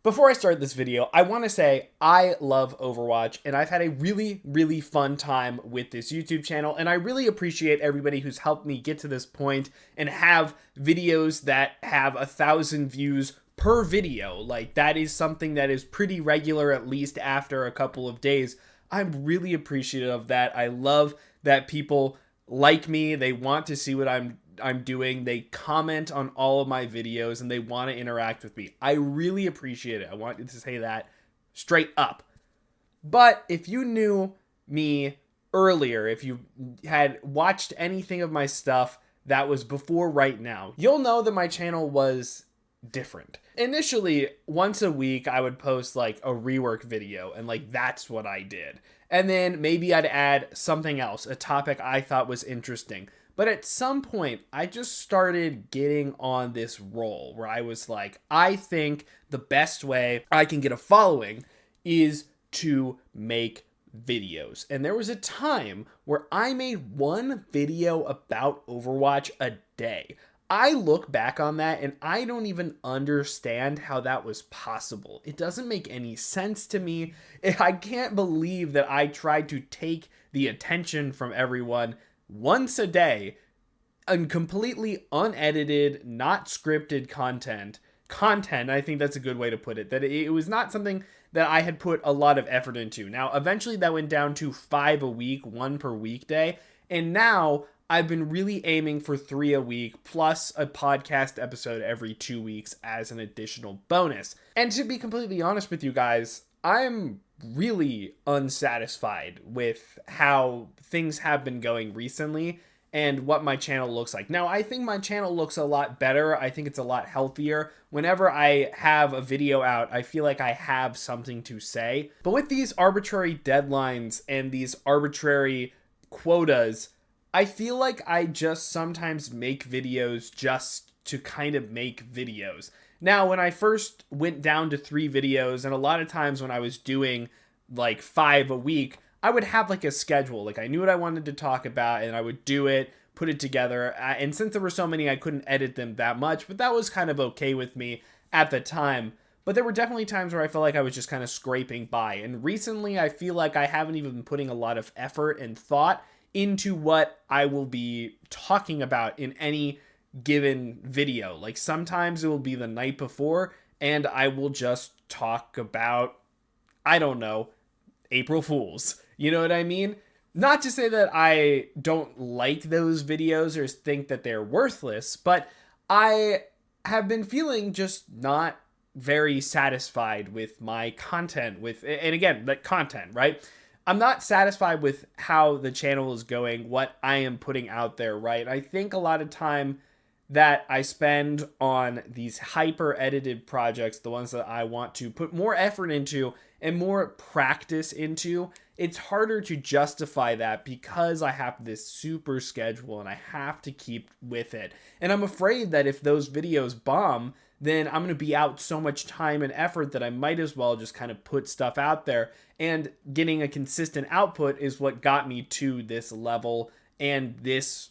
Before I start this video, I want to say I love Overwatch and I've had a really fun time with this YouTube channel, and I really appreciate everybody who's helped me get to this point and have videos that have 1,000 views per video. Like, that is something that is pretty regular, at least after a couple of days. I'm really appreciative of that. I love that people like me. They want to see what I'm doing. They comment on all of my videos and they want to interact with me. I really appreciate it. I want to say that straight up. But if you knew me earlier, if you had watched anything of my stuff that was before right now, you'll know that my channel was different. Initially, once a week, I would post like a rework video, and like that's what I did. And then maybe I'd add something else, a topic I thought was interesting. But at some point, I just started getting on this roll where I was like, I think the best way I can get a following is to make videos. And there was a time where I made one video about Overwatch a day. I look back on that and I don't even understand how that was possible. It doesn't make any sense to me. I can't believe that I tried to take the attention from everyone once a day and completely unedited, not scripted content. I think that's a good way to put it. That it was not something that I had put a lot of effort into. Now, eventually that went down to 5 a week, 1 per weekday. And now I've been really aiming for 3 a week plus a podcast episode every 2 weeks as an additional bonus. And to be completely honest with you guys, I'm really unsatisfied with how things have been going recently and what my channel looks like. Now, I think my channel looks a lot better. I think it's a lot healthier. Whenever I have a video out, I feel like I have something to say. But with these arbitrary deadlines and these arbitrary quotas, I feel like I just sometimes make videos just to kind of make videos. Now, when I first went down to 3 videos, and a lot of times when I was doing like 5 a week, I would have like a schedule. Like, I knew what I wanted to talk about and I would do it, put it together. And since there were so many, I couldn't edit them that much, but that was kind of okay with me at the time. But there were definitely times where I felt like I was just kind of scraping by. And recently, I feel like I haven't even been putting a lot of effort and thought into what I will be talking about in any given video. Like, sometimes it will be the night before and I will just talk about, I don't know, April Fools. You know what I mean? Not to say that I don't like those videos or think that they're worthless, but I have been feeling just not very satisfied with my content, and again, like, content, right? I'm not satisfied with how the channel is going, what I am putting out there, right? I think a lot of time that I spend on these hyper edited projects, the ones that I want to put more effort into and more practice into, it's harder to justify that because I have this super schedule and I have to keep with it. And I'm afraid that if those videos bomb, then I'm going to be out so much time and effort that I might as well just kind of put stuff out there. And getting a consistent output is what got me to this level and this,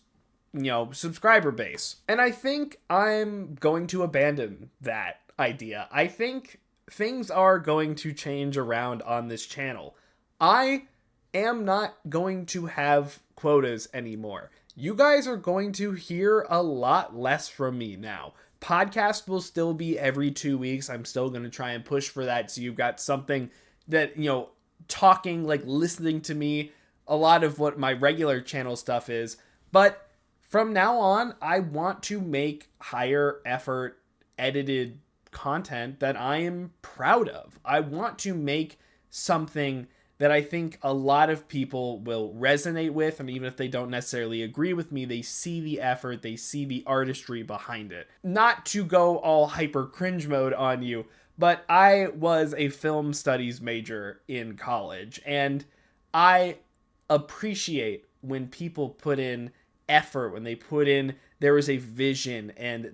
subscriber base. And I think I'm going to abandon that idea. I think things are going to change around on this channel. I am not going to have quotas anymore. You guys are going to hear a lot less from me now. Podcast will still be every 2 weeks. I'm still going to try and push for that. So you've got something that, talking, like listening to me, a lot of what my regular channel stuff is. But from now on, I want to make higher effort edited content that I am proud of. I want to make something that I think a lot of people will resonate with, and even if they don't necessarily agree with me, they see the effort, they see the artistry behind it. Not to go all hyper cringe mode on you, but I was a film studies major in college, and I appreciate when people put in effort, when they put in, there is a vision, and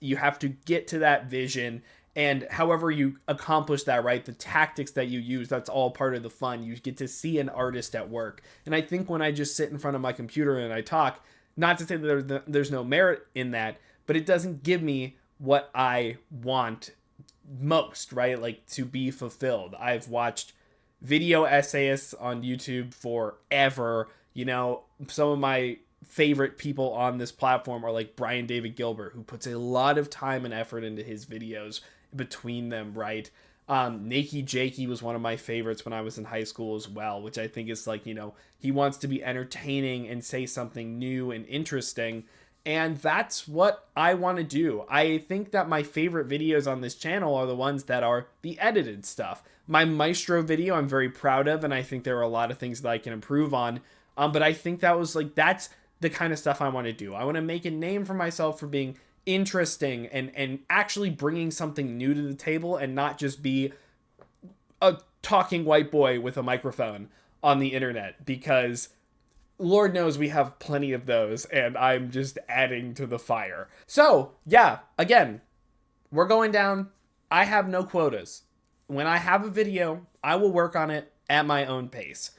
you have to get to that vision, and however you accomplish that, right, the tactics that you use, that's all part of the fun. You get to see an artist at work. And I think when I just sit in front of my computer and I talk, not to say that there's no merit in that, but it doesn't give me what I want most, right? Like to be fulfilled. I've watched video essayists on YouTube forever. You know, some of my favorite people on this platform are like Brian David Gilbert, who puts a lot of time and effort into his videos between them, right? Nakey Jakey was one of my favorites when I was in high school as well, which I think is like, you know, he wants to be entertaining and say something new and interesting. And that's what I want to do. I think that my favorite videos on this channel are the ones that are the edited stuff. My Maestro video I'm very proud of, and I think there are a lot of things that I can improve on. But I think that's the kind of stuff I want to do. I want to make a name for myself for being interesting and actually bringing something new to the table and not just be a talking white boy with a microphone on the internet, because Lord knows we have plenty of those, and I'm just adding to the fire. So, yeah, again, we're going down. I have no quotas. When I have a video, I will work on it at my own pace.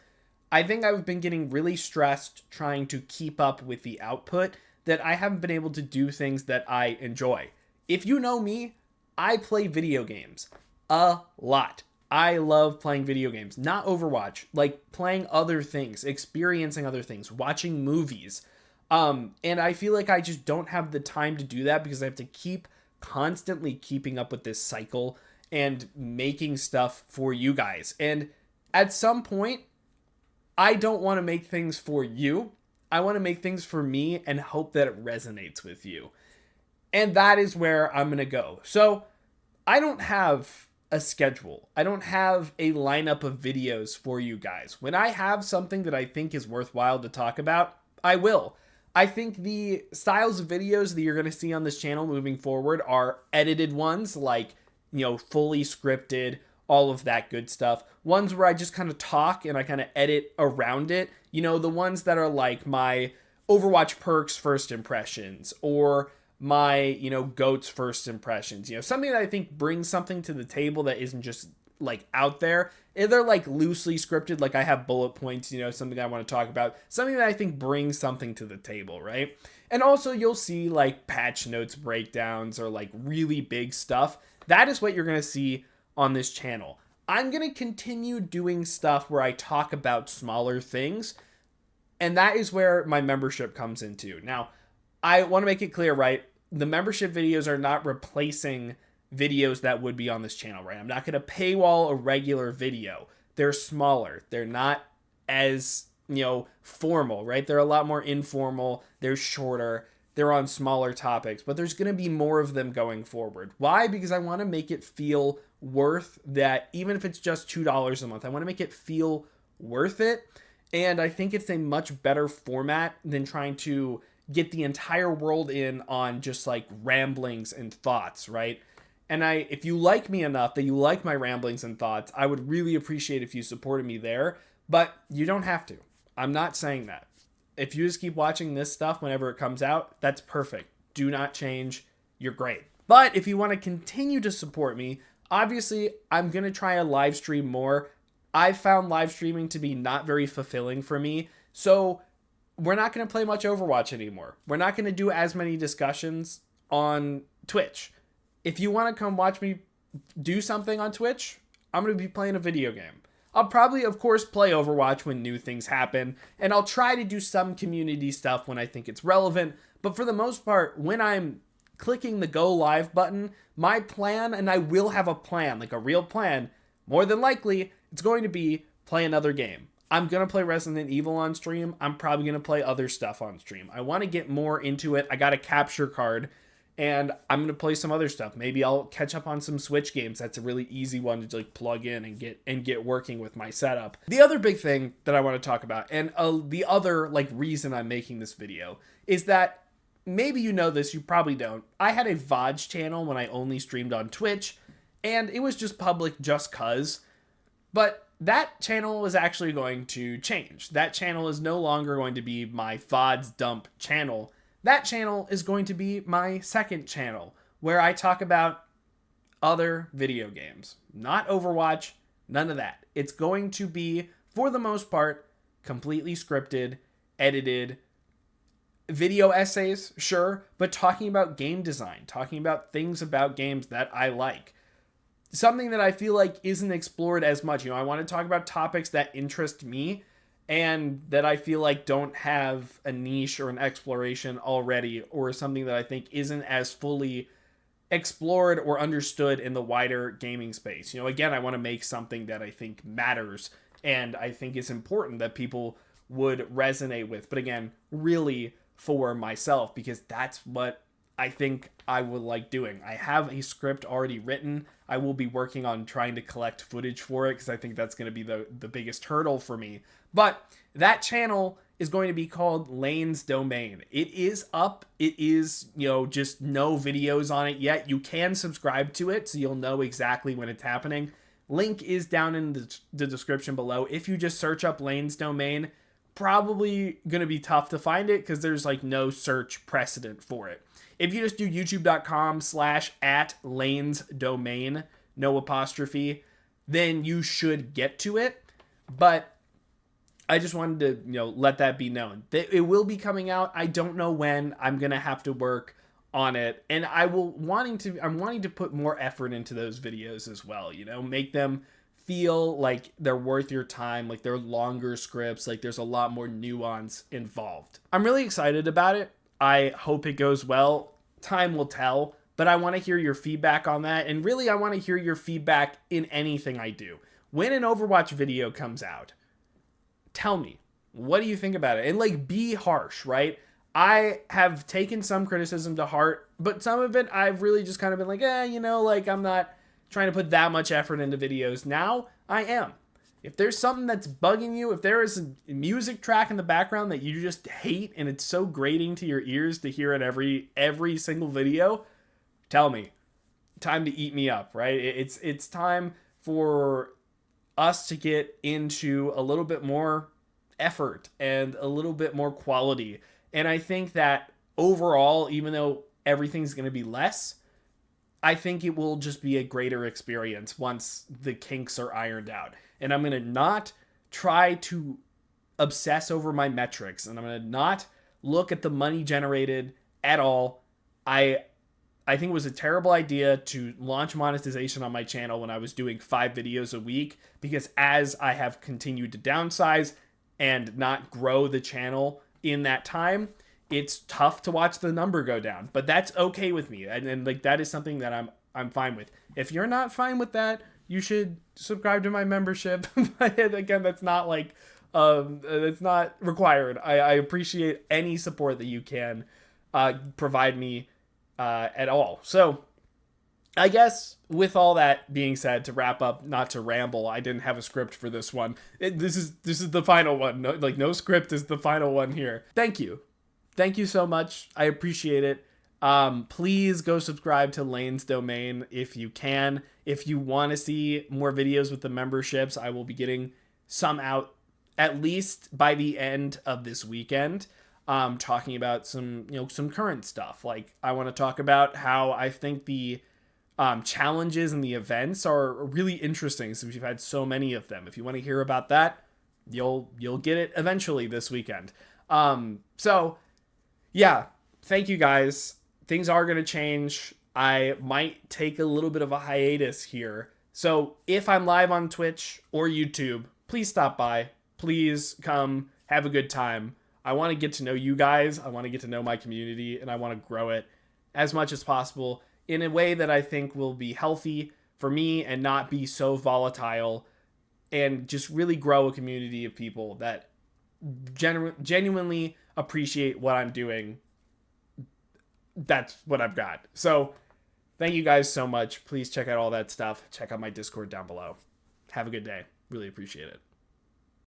I think I've been getting really stressed trying to keep up with the output that I haven't been able to do things that I enjoy. If you know me, I play video games a lot. I love playing video games, not Overwatch, like playing other things, experiencing other things, watching movies. And I feel like I just don't have the time to do that because I have to keep constantly keeping up with this cycle and making stuff for you guys. And at some point, I don't want to make things for you. I want to make things for me and hope that it resonates with you. And that is where I'm going to go. So I don't have a schedule. I don't have a lineup of videos for you guys. When I have something that I think is worthwhile to talk about, I will. I think the styles of videos that you're going to see on this channel moving forward are edited ones, like, you know, fully scripted, all of that good stuff. Ones where I just kind of talk and I kind of edit around it. You know, the ones that are like my Overwatch perks first impressions, or my, you know, GOAT's first impressions. You know, something that I think brings something to the table that isn't just like out there. If they're like loosely scripted, like I have bullet points, you know, something I want to talk about, something that I think brings something to the table, right? And also you'll see like patch notes breakdowns or like really big stuff. That is what you're going to see on this channel. I'm going to continue doing stuff where I talk about smaller things, and that is where my membership comes into. Now, I want to make it clear, right? The membership videos are not replacing videos that would be on this channel, right? I'm not going to paywall a regular video. They're smaller. They're not as, you know, formal, right? They're a lot more informal. They're shorter. They're on smaller topics, but there's going to be more of them going forward. Why? Because I want to make it feel worth that, even if it's just $2 a month. I want to make it feel worth it. And I think it's a much better format than trying to get the entire world in on just like ramblings and thoughts, right? And if you like me enough that you like my ramblings and thoughts, I would really appreciate if you supported me there, but you don't have to. I'm not saying that. If you just keep watching this stuff whenever it comes out, that's perfect. Do not change. You're great. But if you want to continue to support me, obviously I'm going to try a live stream more. I've found live streaming to be not very fulfilling for me. So we're not going to play much Overwatch anymore. We're not going to do as many discussions on Twitch. If you want to come watch me do something on Twitch, I'm going to be playing a video game. I'll probably, of course, play Overwatch when new things happen, and I'll try to do some community stuff when I think it's relevant, but for the most part, when I'm clicking the go live button, my plan, and I will have a plan, like a real plan, more than likely, it's going to be play another game. I'm going to play Resident Evil on stream. I'm probably going to play other stuff on stream. I want to get more into it. I got a capture card, and I'm going to play some other stuff. Maybe I'll catch up on some Switch games. That's a really easy one to like plug in and get working with my setup. The other big thing that I want to talk about, and the other like reason I'm making this video, is that maybe you know this, you probably don't. I had a VODs channel when I only streamed on Twitch, and it was just public just cuz. But that channel is actually going to change. That channel is no longer going to be my VODs dump channel. That channel is going to be my second channel, where I talk about other video games. Not Overwatch, none of that. It's going to be, for the most part, completely scripted, edited, video essays, sure, but talking about game design, talking about things about games that I like. something that I feel like isn't explored as much. I want to talk about topics that interest me and that I feel like don't have a niche or an exploration already, or something that I think isn't as fully explored or understood in the wider gaming space. Again, I want to make something that I think matters and I think is important that people would resonate with. But again, really for myself, because that's what I think I would like doing. I have a script already written. I will be working on trying to collect footage for it because I think that's going to be the biggest hurdle for me. But that channel is going to be called Lane's Domain. It is up. It is, just no videos on it yet. You can subscribe to it so you'll know exactly when it's happening. Link is down in the description below. If you just search up Lane's Domain, probably going to be tough to find it because there's like no search precedent for it. If you just do youtube.com/@Lane's Domain, no apostrophe, then you should get to it. But I just wanted to, let that be known. It will be coming out. I don't know when. I'm going to have to work on it. And I'm wanting to put more effort into those videos as well, make them feel like they're worth your time, like they're longer scripts, like there's a lot more nuance involved. I'm really excited about it. I hope it goes well. Time will tell, but I want to hear your feedback on that. And really, I want to hear your feedback in anything I do. When an Overwatch video comes out, tell me, what do you think about it? And be harsh, right? I have taken some criticism to heart, but some of it I've really just kind of been like, I'm not trying to put that much effort into videos. Now I am. If there's something that's bugging you, if there is a music track in the background that you just hate and it's so grating to your ears to hear it every single video, tell me. Time to eat me up, right? It's time for us to get into a little bit more effort and a little bit more quality. And I think that overall, even though everything's going to be less, I think it will just be a greater experience once the kinks are ironed out. And I'm going to not try to obsess over my metrics, and I'm going to not look at the money generated at all. I think it was a terrible idea to launch monetization on my channel when I was doing 5 videos a week, because as I have continued to downsize and not grow the channel in that time, it's tough to watch the number go down. But that's okay with me, and that is something that I'm fine with. If you're not fine with that, you should subscribe to my membership. But again, that's not it's not required. I appreciate any support that you can provide me at all. So I guess with all that being said, to wrap up, not to ramble, I didn't have a script for this one. This is the final one. No script is the final one here. Thank you so much. I appreciate it. Please go subscribe to Lane's Domain if you can. If you want to see more videos with the memberships, I will be getting some out at least by the end of this weekend. Talking about some current stuff. I want to talk about how I think the challenges and the events are really interesting since we've had so many of them. If you want to hear about that, you'll get it eventually this weekend. So yeah, thank you guys. Things are going to change. I might take a little bit of a hiatus here. So if I'm live on Twitch or YouTube, please stop by. Please come have a good time. I want to get to know you guys. I want to get to know my community, and I want to grow it as much as possible in a way that I think will be healthy for me and not be so volatile, and just really grow a community of people that genuinely appreciate what I'm doing. That's what I've got. So thank you guys so much. Please check out all that stuff. Check out my Discord down below. Have a good day. Really appreciate it.